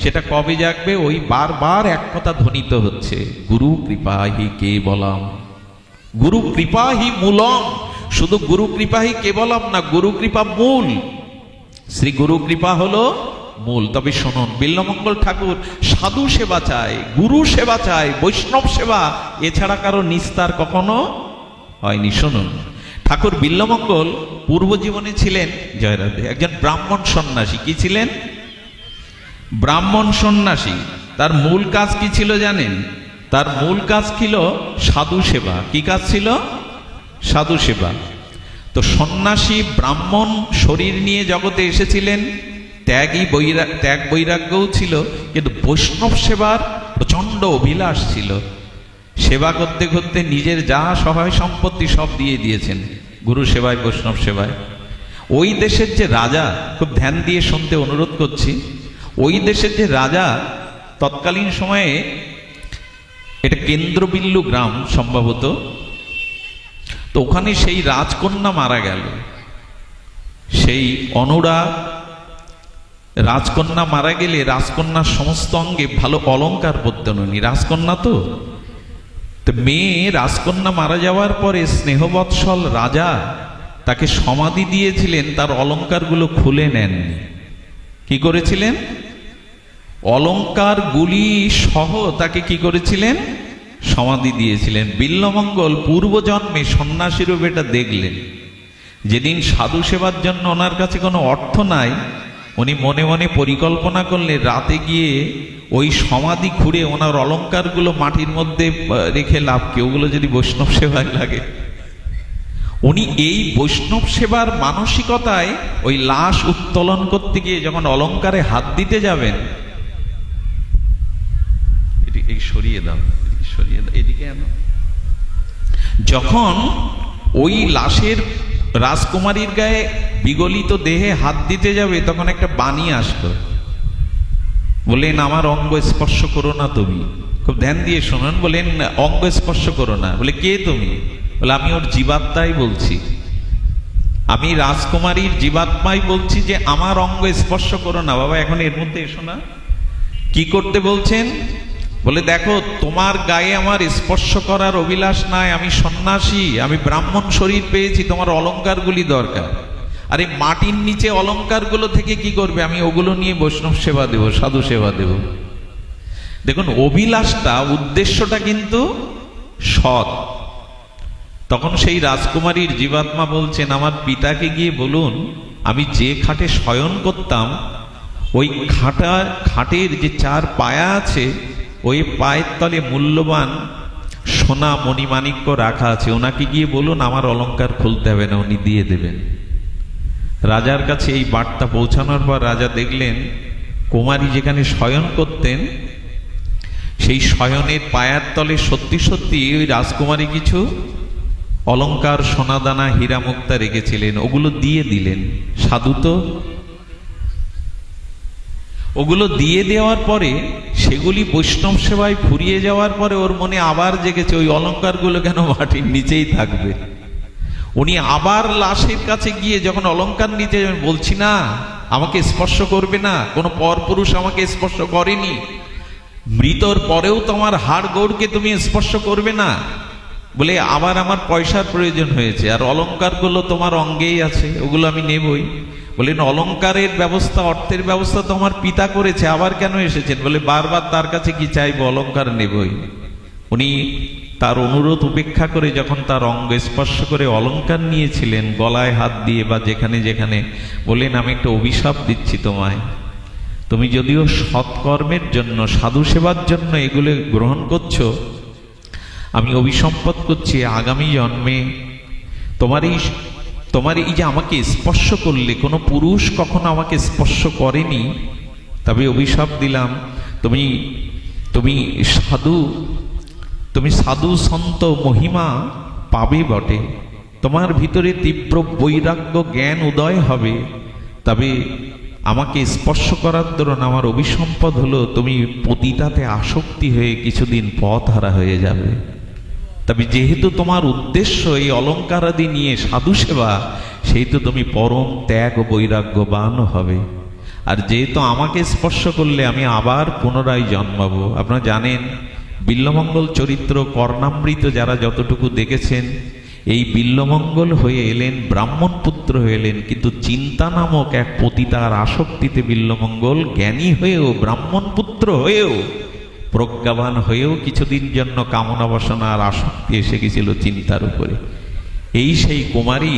সেটা কবে জাগবে? ওই বারবার এক কথা ধ্বনিত হচ্ছে, গুরু কৃপাহি কেবলম, গুরু কৃপাহি মূলম। শুধু গুরু কৃপাহি কেবলম না, গুরু কৃপা মূল। শ্রী গুরু কৃপা হলো মূল। তবে শুনুন, বিল্বমঙ্গল ঠাকুর সাধু সেবা চায়, গুরু সেবা চায়, বৈষ্ণব সেবা, এছাড়া কারো নিস্তার কখনো হয়নি। শুনুন, ঠাকুর বিল্বমঙ্গল পূর্ব জীবনে ছিলেন, জয় রাধে, একজন ব্রাহ্মণ সন্ন্যাসী। কি ছিলেন? ব্রাহ্মণ সন্ন্যাসী। তার মূল কাজ কি ছিল জানেন? তার মূল কাজ ছিল সাধু সেবা। কি কাজ ছিল? সাধু সেবা। তো সন্ন্যাসী ব্রাহ্মণ শরীর নিয়ে জগতে এসেছিলেন, ত্যাগ বৈরাগ্যও ছিল, কিন্তু বৈষ্ণব সেবার প্রচন্ড অভিলাষ ছিল। সেবা করতে করতে নিজের যা সহায় সম্পত্তি সব দিয়ে দিয়েছেন গুরু সেবায়, বৈষ্ণব সেবায়। ওই দেশের যে রাজা, খুব ধ্যান দিয়ে শুনতে অনুরোধ করছি, ওই দেশের যে রাজা তৎকালীন সময়ে, এটা কেন্দ্রবিল্লু গ্রাম সম্ভবত, তো ওখানে সেই রাজকন্যা মারা গেল। সেই অনুরাগ রাজকন্যা মারা গেলে রাজকন্যার সমস্ত অঙ্গে ভালো অলংকার পরতেন উনি, রাজকন্যা তো। মেয়ে রাজকন্যা মারা যাওয়ার পরে স্নেহবৎসল রাজা তাকে সমাধি দিয়েছিলেন, তার অলংকারগুলো খুলে নেননি। কি করেছিলেন? অলংকারগুলি সহ তাকে কি করেছিলেন? সমাধি দিয়েছিলেন। বিল্বমঙ্গল পূর্বজন্মে সন্ন্যাসী রূপে এটা দেখলেন। যেদিন সাধু সেবার জন্য ওনার কাছে কোনো অর্থ নাই, উনি মনে মনে পরিকল্পনা করলেন রাতে গিয়ে ওই সমাধি খুঁড়ে ওনার অলংকারগুলো মাটির মধ্যে রেখে লাভ কি, ওগুলো যদি বৈষ্ণব সেবায় লাগে। উনি এই বৈষ্ণব সেবার মানসিকতায় ওই লাশ উত্তোলন করতে গিয়ে যখন অলংকারে হাত দিতে যাবেন, এই সরিয়ে দাও, সরিয়ে দাও, এদিকে আনো। যখন ওই লাশের রাজকুমারীর গায়ে বিগলিত দেহে হাত দিতে যাবে, তখন একটা বাণী আসলো, বলেন আমার অঙ্গ স্পর্শ করো না তুমি। খুব ধ্যান দিয়ে শুনুন, বলেন অঙ্গ স্পর্শ করো না। বলে কে তুমি? বলে আমি ওর জীবাত্মাই বলছি, আমি রাজকুমারীর জীবাত্মাই বলছি যে আমার অঙ্গ স্পর্শ করো না। বাবা এখন এর মধ্যে এসো না। কি করতে বলছেন? বলে দেখো, তোমার গায়ে আমার স্পর্শ করার অভিলাষ নাই, আমি সন্ন্যাসী, আমি ব্রাহ্মণ শরীর পেয়েছি, তোমার অলংকারগুলি দরকার। আরে মাটির নিচে অলংকারগুলো থেকে কি করবে? আমি ওগুলো নিয়ে বৈষ্ণব সেবা দেব, সাধু সেবা দেব। দেখুন অভিলাষটা, উদ্দেশ্যটা কিন্তু সৎ। তখন সেই রাজকুমারীর জীবাত্মা বলছেন, আমার পিতাকে গিয়ে বলুন আমি যে খাটে শয়ন করতাম, ওই খাটের যে 4 পায়া আছে, ওই পায়ের তলে মূল্যবান সোনা মণিমাণিক্য রাখা আছে, ওনাকে গিয়ে বলুন আমার অলংকার খুলতে হবে না, উনি দিয়ে দেবেন। রাজার কাছে এই বার্তা পৌঁছানোর পর রাজা দেখলেন কুমারী যেখানে শয়ন করতেন, সেই শয়নের পায়ার তলে সত্যি সত্যি ওই রাজকুমারী কিছু অলংকার, সোনাদানা, হীরা মুক্তা রেখেছিলেন, ওগুলো দিয়ে দিলেন। সাধু তো। ওগুলো দিয়ে দেওয়ার পরে সেগুলি বৈষ্ণব সেবায় ফুরিয়ে যাওয়ার পরে ওর মনে আবার জেগেছে, ওই অলংকারগুলো কেন মাটির নিচেই থাকবে। উনি আবার লাশের কাছে গিয়ে যখন অলংকার নিতে যাবেন, বলছি না আমাকে স্পর্শ করবে না, কোনো পরপুরুষ আমাকে স্পর্শ করেনি, মৃতর পরেও তোমার হাড় গোড়কে তুমি স্পর্শ করবে না বলে আবার আমার পয়সার প্রয়োজন হয়েছে, আর অলংকারগুলো তোমার অঙ্গেই আছে, ওগুলো আমি নেবই। বলেন অলংকারের ব্যবস্থা, অর্থের ব্যবস্থা তো আমার পিতা করেছে, আবার কেন এসেছেন? বলে বারবার তার কাছে কি চাইবো, অলংকার নেবই। উনি তার অনুরোধ উপেক্ষা করে যখন তার অঙ্গ স্পর্শ করে অলংকার নিয়েছিলেন গলায় হাত দিয়ে বা যেখানে যেখানে, বলেন আমি একটা অভিশাপ দিচ্ছি তোমায়, তুমি যদিও সৎকর্মের জন্য, সাধু সেবার জন্য এগুলো গ্রহণ করছো, আমি অভিসম্পদ করছি আগামী জন্মে তোমার এই যে আমাকে স্পর্শ করলে, কোনো পুরুষ কখনো আমাকে স্পর্শ করেনি, তবে অভিশাপ দিলাম তুমি সাধু সন্ত মহিমা পাবে বটে, তোমার ভিতরে তীব্র বৈরাগ্য জ্ঞান উদয় হবে, তবে আমাকে স্পর্শ করার দরুন আমার অভিসম্পদ হলো তুমি পতিতাতে আসক্তি হয়ে কিছুদিন পথহারা হয়ে যাবে। তবে যেহেতু তোমার উদ্দেশ্য এই অলংকারাদি নিয়ে সাধু সেবা, সেহেতু তুমি পরম ত্যাগ ও বৈরাগ্যবান হবে। আর যেহেতু আমাকে স্পর্শ করলে আমি আবার পুনরায় জন্মাবো। আপনারা জানেন বিল্বমঙ্গল চরিত্র কর্ণামৃত যারা যতটুকু দেখেছেন, এই বিল্বমঙ্গল হয়ে এলেন, ব্রাহ্মণ পুত্র হয়ে এলেন, কিন্তু চিন্তা নামক এক পতিতার আসক্তিতে বিল্বমঙ্গল জ্ঞানী হয়েও, ব্রাহ্মণ পুত্র হয়েও, প্রজ্ঞাবান হয়েও কিছুদিন জন্য কামনা বাসনা আর আসক্তি এসে গেছিল চিন্তার উপরে। এই সেই কুমারী,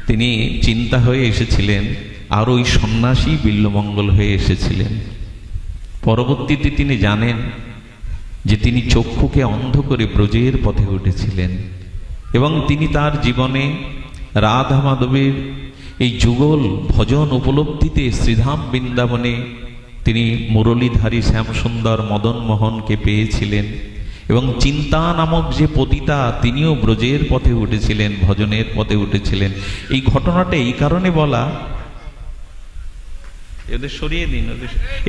তিনি চিন্তা হয়ে এসেছিলেন, আর ওই সন্ন্যাসী বিল্বমঙ্গল হয়ে এসেছিলেন। পরবর্তীতে তিনি জানেন যে তিনি চক্ষুকে অন্ধ করে ব্রজের পথে উঠেছিলেন, এবং তিনি তার জীবনে রাধা মাধবের এই যুগল ভজন উপলব্ধিতে শ্রীধাম বৃন্দাবনে তিনি মুরলীধারী শ্যামসুন্দর মদন মোহনকে পেয়েছিলেন, এবং চিন্তা নামক যে পতিতা, তিনিও ব্রজের পথে উঠেছিলেন, ভজনের পথে উঠেছিলেন। এই ঘটনাটা এই কারণে বলা, এদের সরিয়ে দিন,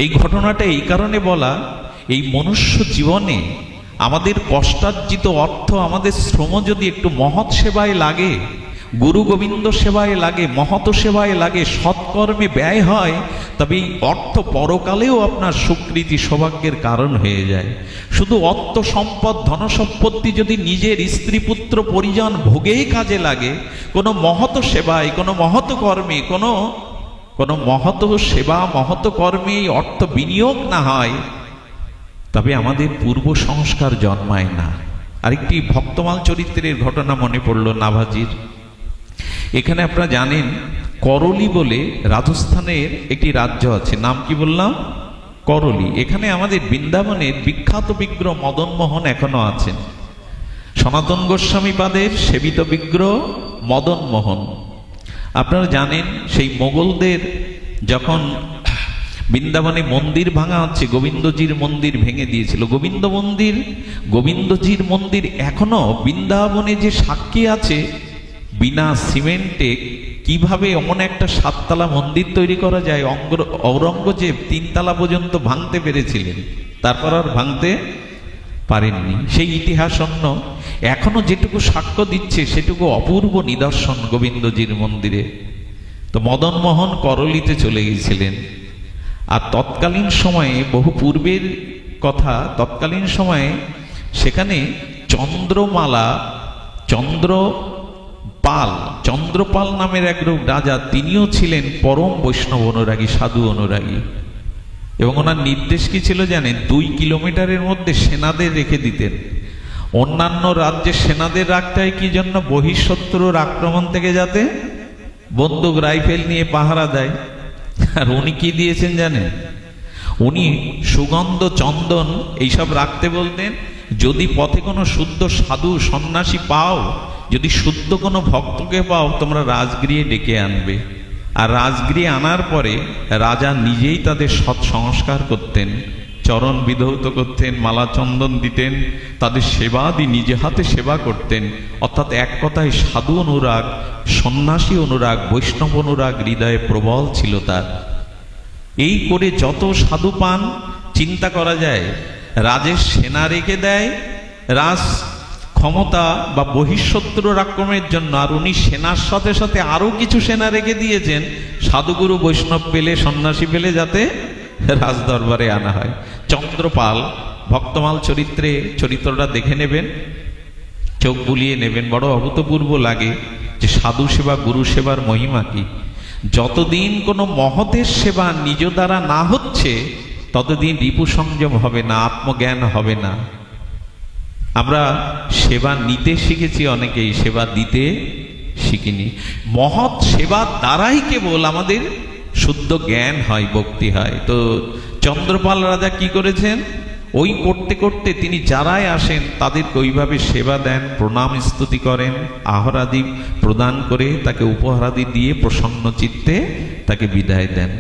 এই ঘটনাটা এই কারণে বলা, এই মনুষ্য জীবনে আমাদের কষ্টার্জিত অর্থ, আমাদের শ্রম যদি একটু মহৎ সেবায় লাগে, গুরু গোবিন্দ সেবায় লাগে, মহৎ সেবায় লাগে, সৎকর্মে ব্যয় হয়, তবে এই অর্থ পরকালেও আপনার সুকৃতি সৌভাগ্যের কারণ হয়ে যায়। শুধু অর্থ সম্পদ ধনসম্পত্তি যদি নিজের স্ত্রী পুত্র পরিজন ভোগেই কাজে লাগে, কোনো মহৎ সেবায়, কোনো মহৎ কর্মে, কোনো মহৎ সেবা, মহৎ কর্মে অর্থ বিনিয়োগ না হয়, তবে আমাদের পূর্ব সংস্কার জন্মায় না। আরেকটি ভক্তমাল চরিত্রের ঘটনা মনে পড়ল নাভাজির। এখানে আপনারা জানেন করলি বলে রাজস্থানের একটি রাজ্য আছে, নাম কি বললাম? করলি। এখানে আমাদের বৃন্দাবনের বিখ্যাত বিগ্রহ মদন মোহন এখনো আছেন। সনাতন গোস্বামী পাদের সেবিত বিগ্রহ মদন মোহন। আপনারা জানেন সেই মোগলদের যখন বৃন্দাবনে মন্দির ভাঙা হচ্ছে, গোবিন্দজির মন্দির ভেঙে দিয়েছিল। গোবিন্দজির মন্দির এখনো বৃন্দাবনে যে সাক্ষী আছে, বিনা সিমেন্টে কিভাবে এমন একটা 7 তলা মন্দির তৈরি করা যায়, ঔরঙ্গজেব 3 তলা পর্যন্ত ভাঙতে পেরেছিলেন, তারপর আর ভাঙতে পারেননি। সেই ইতিহাস অন্য এখনো যেটুকু সাক্ষ্য দিচ্ছে সেটুকু অপূর্ব নিদর্শন গোবিন্দজির মন্দিরে। তো মদন মোহন করলিতে চলে গিয়েছিলেন। আর তৎকালীন সময়ে, বহু পূর্বের কথা, তৎকালীন সময়ে সেখানে চন্দ্রপাল নামের এক রাজা, তিনিও ছিলেন পরম বৈষ্ণব অনুরাগী, সাধু অনুরাগী। এবং ওনার নির্দেশ কি ছিল জানেন? 2 কিলোমিটারের মধ্যে সেনাদের রেখে দিতেন। অন্যান্য রাজ্যের সেনাদের রাখতে হয় কি জন্য? বহিঃশত্রুর আক্রমণ থেকে যাতে বন্দুক রাইফেল নিয়ে পাহারা দেয়। আর উনি কি দিয়েছেন জানেন? উনি সুগন্ধ, চন্দন এইসব রাখতে বলতেন। যদি পথে কোনো শুদ্ধ সাধু সন্ন্যাসী পাও, যদি শুদ্ধ কোনো ভক্তকে পাও, তোমরা রাজগৃহে ডেকে আনবে। আর রাজগৃহে আনার পরে রাজা নিজেই তাদের সৎ সংস্কার করতেন, চরণ বিধৌত করতেন, মালা চন্দন দিতেন, তাদের সেবাদি নিজে হাতে সেবা করতেন। অর্থাৎ এক কথায় সাধু অনুরাগ, সন্ন্যাসী অনুরাগ, বৈষ্ণব অনুরাগ হৃদয়ে প্রবল ছিল তার। এই করে যত সাধু পান চিন্তা করা যায়, রাজের সেনা রেখে দেয়, রাজ ক্ষমতা বা বহিঃশত্রুর আক্রমণের জন্য, আর উনি সেনার সাথে সাথে আরো কিছু সেনা রেখে দিয়েছেন সাধুগুরু বৈষ্ণব পেলে, সন্ন্যাসী পেলে যাতে রাজদরবারে আনা হয়। চন্দ্রপাল ভক্তমাল চরিত্রটা দেখে নেবেন, চোখ বুলিয়ে নেবেন। বড় অভূতপূর্ব লাগে যে সাধু সেবা, গুরু সেবার মহিমা কি। যতদিন কোনো মহতের সেবা নিজ দ্বারা না হচ্ছে ততদিন রিপু সংযম হবে না, আত্মজ্ঞান হবে না। আমরা সেবা নিতে শিখেছি অনেকেই, সেবা দিতে শিখিনি। মহৎ সেবার দ্বারাই কেবল আমাদের শুদ্ধ জ্ঞান হয়, ভক্তি হয়। তো চন্দ্রপাল রাজা কি করেছেন, ওই করতে করতে তিনি যারাই আসেন তাদেরকে ওইভাবে সেবা দেন, প্রণাম স্তুতি করেন, আহারাদি প্রদান করে তাকে উপহারাদি দিয়ে প্রসন্ন চিত্তে তাকে বিদায় দেন।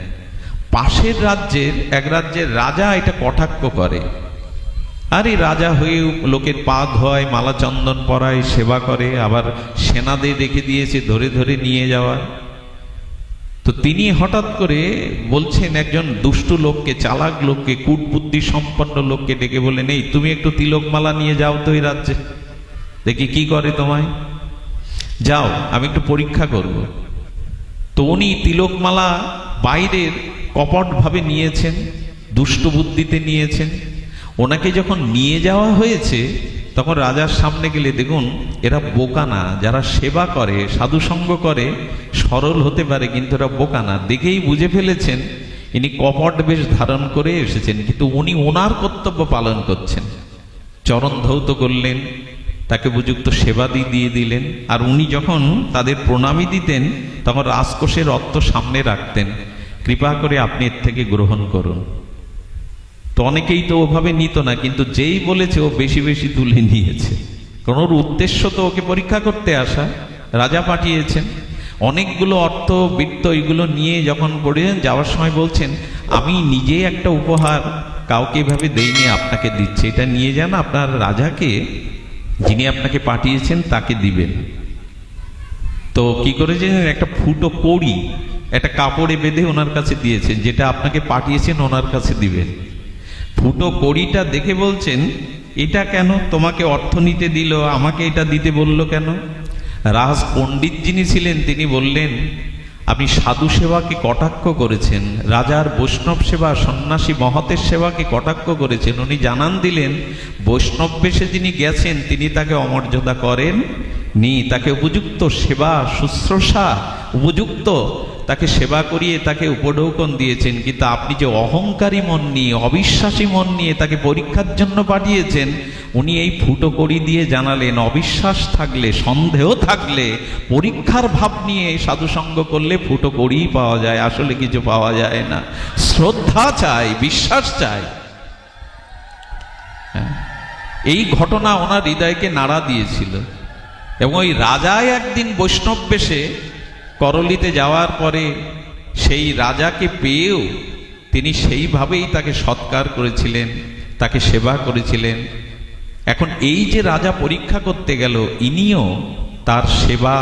পাশের রাজ্যের এক রাজ্যের রাজা এটা কটাক্ষ করে, আর এই রাজা হয়ে লোকের পা ধোয়, মালা চন্দন পরায়, সেবা করে, আবার সেনাদের রেখে দিয়েছে ধরে ধরে নিয়ে যাওয়া। তো তিনি হঠাৎ করে বলছেন একজন দুষ্টু লোককে, চালাক লোককে, কূটবুদ্ধি সম্পন্ন লোককে ডেকে বলেন, এই তুমি একটু তিলকমালা নিয়ে যাও তো এই রাজ্যে, দেখি কি করে তোমায়, যাও আমি একটু পরীক্ষা করব। তো উনি তিলকমালা বাইরের কপট ভাবে নিয়েছেন, দুষ্ট বুদ্ধিতে নিয়েছেন। ওনাকে যখন নিয়ে যাওয়া হয়েছে তখন রাজার সামনে গেলে দেখুন এরা বোকা না, যারা সেবা করে, সাধুসঙ্গ করে, সরল হতে পারে কিন্তু এরা বোকা না। দেখেই বুঝে ফেলেছেন ইনি কপট বেশ ধারণ করে এসেছেন, কিন্তু উনি ওনার কর্তব্য পালন করছেন। চরণ ধৌত করলেন, তাকে উপযুক্ত সেবা দিয়ে দিলেন। আর উনি যখন তাদের প্রণামী দিতেন তখন রাজকোষের অর্থ সামনে রাখতেন, কৃপা করে আপনি এর থেকে গ্রহণ করুন। তো অনেকেই তো ওভাবে নিত না, কিন্তু যেই বলেছে ও বেশি বেশি তুলে নিয়েছে, কারণ ওর উদ্দেশ্য তো ওকে পরীক্ষা করতে আসা। রাজা পাঠিয়েছেন, অনেকগুলো অর্থ বৃত্ত এগুলো নিয়ে যখন পড়েছেন যাওয়ার সময় বলছেন, আমি নিজে একটা উপহার কাউকে এভাবে দেইনি, আপনাকে দিচ্ছে, এটা নিয়ে যান, আপনার রাজাকে যিনি আপনাকে পাঠিয়েছেন তাকে দিবেন। তো কি করেছেন, একটা ফুটো কড়ি একটা কাপড়ে বেঁধে ওনার কাছে দিয়েছেন, যেটা আপনাকে পাঠিয়েছেন ওনার কাছে দিবেন। ফুটো কড়িটা দেখে বলছেন, এটা কেন তোমাকে অর্থ নিতে দিল, আমাকে এটা দিতে বলল কেন? রাজ পণ্ডিত যিনি ছিলেন তিনি বললেন, আপনি সাধু সেবাকে কটাক্ষ করেছেন, রাজার বৈষ্ণব সেবা, সন্ন্যাসী মহতের সেবাকে কটাক্ষ করেছেন। উনি জানান দিলেন, বৈষ্ণব বেশে যিনি গেছেন তিনি তাকে অমর্যাদা করেন নি, তাকে উপযুক্ত সেবা শুশ্রূষা, উপযুক্ত তাকে সেবা করিয়ে তাকে উপঢৌকন দিয়েছেন। কিন্তু আপনি যে অহংকারী মন নিয়ে, অবিশ্বাসী মন নিয়ে তাকে পরীক্ষার জন্য পাঠিয়েছেন, উনি এই ফুটো কড়ি দিয়ে জানালেন, অবিশ্বাস থাকলে, সন্দেহ থাকলে, পরীক্ষার ভাব নিয়ে সাধুসঙ্গ করলে ফুটো কড়িই পাওয়া যায়, আসলে কিছু পাওয়া যায় না। শ্রদ্ধা চাই, বিশ্বাস চাই। এই ঘটনা ওনার হৃদয়কে নাড়া দিয়েছিল। এবং ওই রাজায় একদিন বৈষ্ণব বেশে করলিতে যাওয়ার পরে সেই রাজাকে পেয়েও তিনি সেইভাবেই তাকে সৎকার করেছিলেন, তাকে সেবা করেছিলেন। এখন এই যে রাজা পরীক্ষা করতে গেল, ইনিও তার সেবা,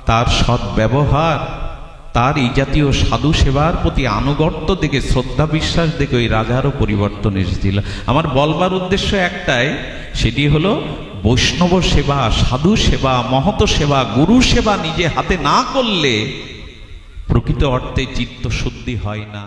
তার সৎ ব্যবহার, তার এই জাতীয় সাধু সেবার প্রতি আনুগত্য দেখে, শ্রদ্ধা বিশ্বাস দেখে ওই রাজারও পরিবর্তন এসেছিল। আমার বলবার উদ্দেশ্য একটাই, সেটি হলো বৈষ্ণব সেবা, সাধু সেবা, মহত সেবা, গুরু সেবা নিজে হাতে না করলে প্রকৃত অর্থে চিত্ত শুদ্ধি হয় না।